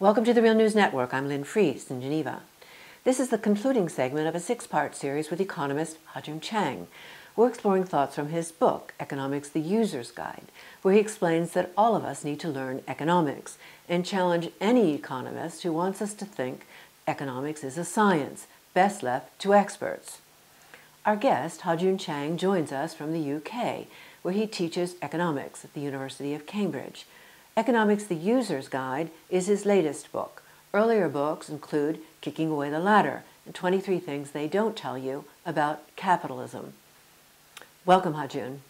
Welcome to the Real News Network. I'm Lynn Fries in Geneva. This is the concluding segment of a six-part series with economist Ha-Joon Chang. We're exploring thoughts from his book, Economics, the User's Guide, where he explains that all of us need to learn economics and challenge any economist who wants us to think economics is a science, best left to experts. Our guest, Ha-Joon Chang, joins us from the UK, where he teaches economics at the University of Cambridge. Economics, the User's Guide is his latest book. Earlier books include Kicking Away the Ladder and 23 Things They Don't Tell You About Capitalism. Welcome, Ha-Joon.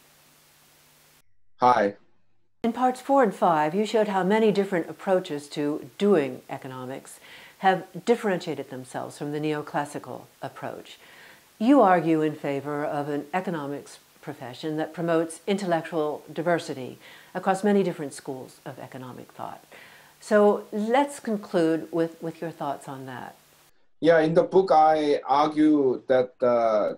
Hi. In parts 4 and 5, you showed how many different approaches to doing economics have differentiated themselves from the neoclassical approach. You argue in favor of an economics profession that promotes intellectual diversity across many different schools of economic thought. So let's conclude with your thoughts on that. Yeah, in the book, I argue that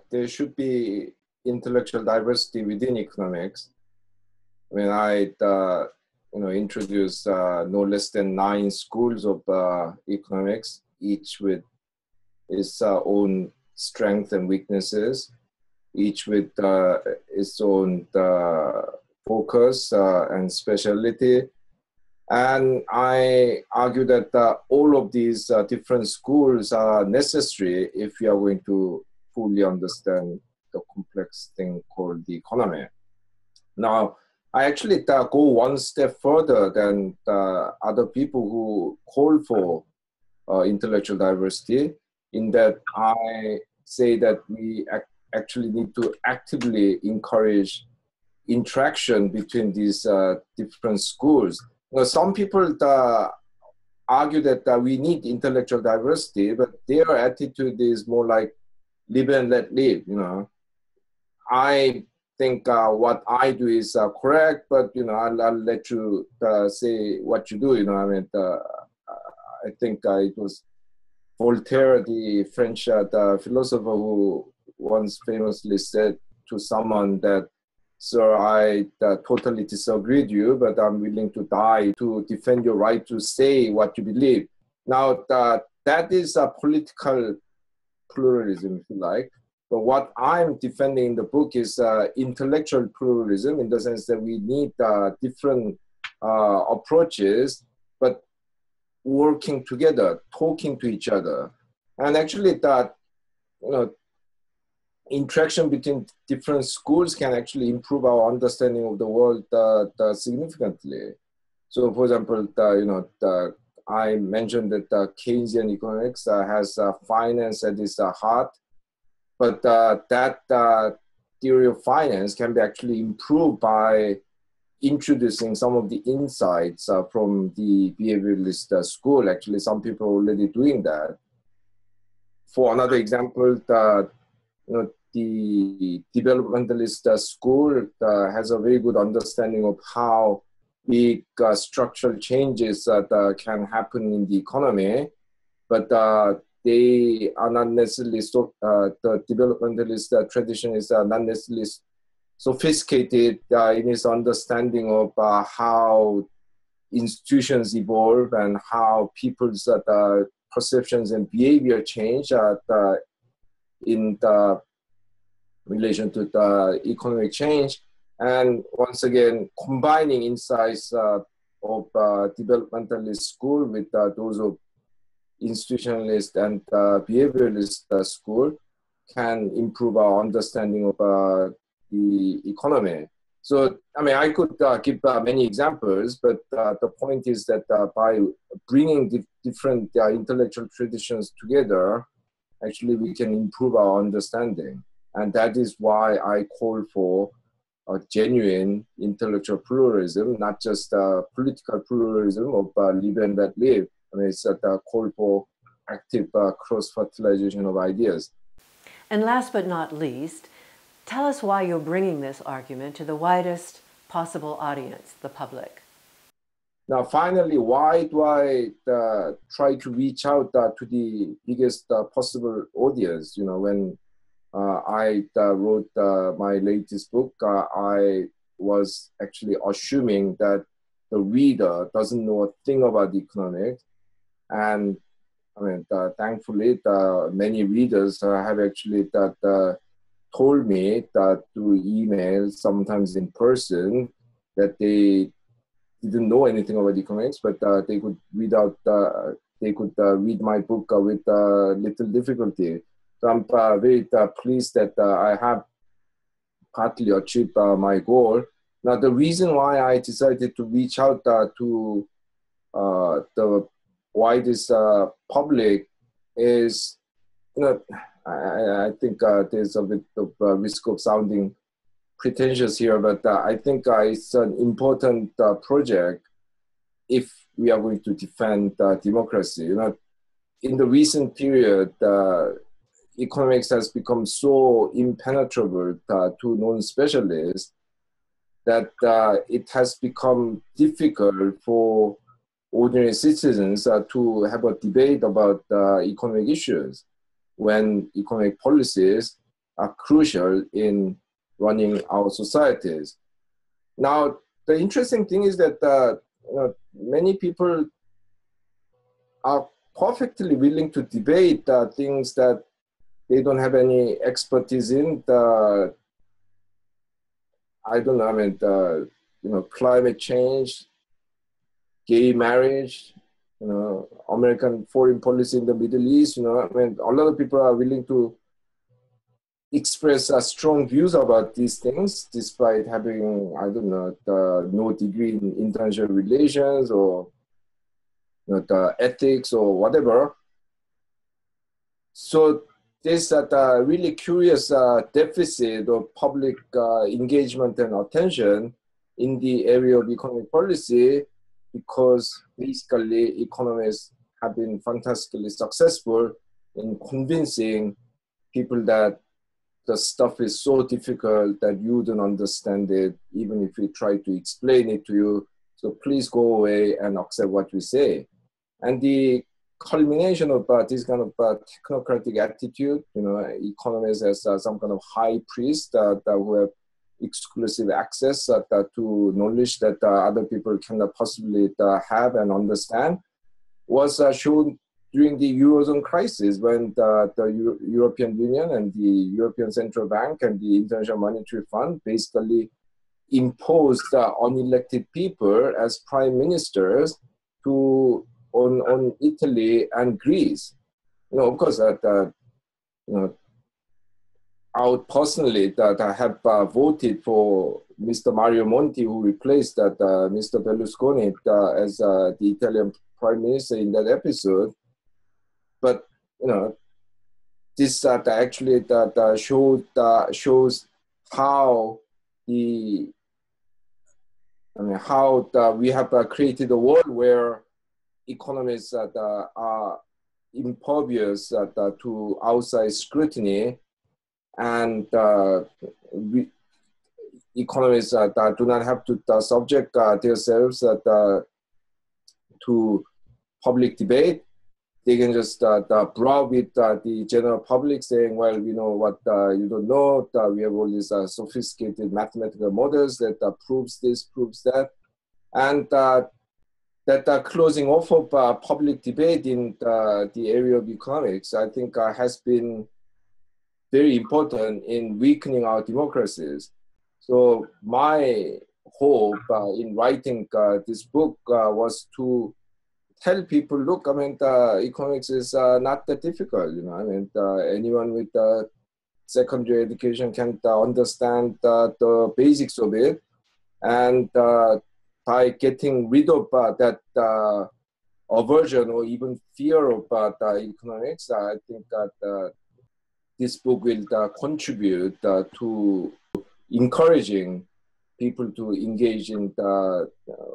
there should be intellectual diversity within economics. When I introduce no less than 9 schools of economics, each with its own strengths and weaknesses, each with its own focus and specialty. And I argue that all of these different schools are necessary if we are going to fully understand the complex thing called the economy. Now, I actually go one step further than other people who call for intellectual diversity, in that I say that we actually need to actively encourage interaction between these different schools. Some people argue that we need intellectual diversity, but their attitude is more like live and let live. I think what I do is correct, but I'll let you say what you do. I think it was Voltaire, the French the philosopher, who once famously said to someone that, "Sir, I totally disagree with you, but I'm willing to die to defend your right to say what you believe." Now, that is a political pluralism, if you like. But what I'm defending in the book is intellectual pluralism, in the sense that we need different approaches, but working together, talking to each other. And actually that, interaction between different schools can actually improve our understanding of the world significantly. So, for example, I mentioned that Keynesian economics has finance at its heart, but that theory of finance can be actually improved by introducing some of the insights from the behavioralist school. Actually, some people are already doing that. For another example, the developmentalist school has a very good understanding of how big structural changes that can happen in the economy, but they are not necessarily the developmentalist tradition is not necessarily sophisticated in its understanding of how institutions evolve and how people's perceptions and behavior change in the relation to the economic change. And once again, combining insights of developmentalist school with those of institutionalist and behavioralist school can improve our understanding of the economy. So, I could give many examples, but the point is that by bringing different intellectual traditions together, actually we can improve our understanding. And that is why I call for a genuine intellectual pluralism, not just political pluralism of live and let live. It's a call for active cross-fertilization of ideas. And last but not least, tell us why you're bringing this argument to the widest possible audience, the public. Now, finally, why do I try to reach out to the biggest possible audience? When I wrote my latest book, I was actually assuming that the reader doesn't know a thing about economics, And I mean, thankfully, many readers have actually told me that through email, sometimes in person, that they didn't know anything about economics, but they could read out, they could read my book with little difficulty. So I'm very pleased that I have partly achieved my goal. Now, the reason why I decided to reach out to the widest public is, you know, I think there's a bit of risk of sounding pretentious here, but I think it's an important project if we are going to defend democracy. You know, in the recent period, economics has become so impenetrable to non-specialists that it has become difficult for ordinary citizens to have a debate about economic issues when economic policies are crucial in running our societies. Now, the interesting thing is that you know, many people are perfectly willing to debate things that they don't have any expertise in. I don't know, I mean, you know, climate change, gay marriage, you know, American foreign policy in the Middle East, you know, I mean, a lot of people are willing to express strong views about these things, despite having, I don't know, no degree in international relations or, you know, the ethics or whatever. So there's that really curious deficit of public engagement and attention in the area of economic policy, because basically economists have been fantastically successful in convincing people that the stuff is so difficult that you don't understand it, even if we try to explain it to you. So please go away and accept what we say. And the culmination of this kind of technocratic attitude, you know, economists as some kind of high priest that who have exclusive access to knowledge that other people cannot possibly have and understand, was shown during the Eurozone crisis, when the European Union and the European Central Bank and the International Monetary Fund basically imposed unelected people as prime ministers on Italy and Greece. You know, of course, you know, I would personally I have voted for Mr. Mario Monti, who replaced Mr. Berlusconi as the Italian prime minister in that episode. But you know, this actually shows how we have created a world where economists are impervious to outside scrutiny, and economists do not have to subject themselves to public debate. They can just browbeat the general public, saying, well, you know what, you don't know, we have all these sophisticated mathematical models that proves this, proves that. And that closing off of public debate in the area of economics, I think has been very important in weakening our democracies. So my hope in writing this book was to tell people, look, I mean, economics is not that difficult. You know, I mean, anyone with secondary education can understand the basics of it, and by getting rid of that aversion or even fear of economics, I think that this book will contribute to encouraging people to engage in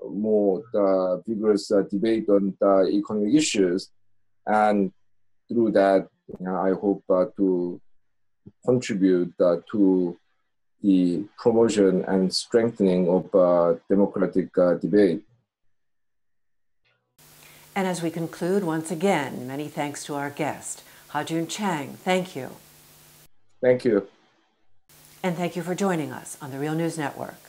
more vigorous debate on economic issues, and through that, you know, I hope to contribute to the promotion and strengthening of democratic debate. And as we conclude, once again, many thanks to our guest, Ha-Joon Chang. Thank you. Thank you. And thank you for joining us on the Real News Network.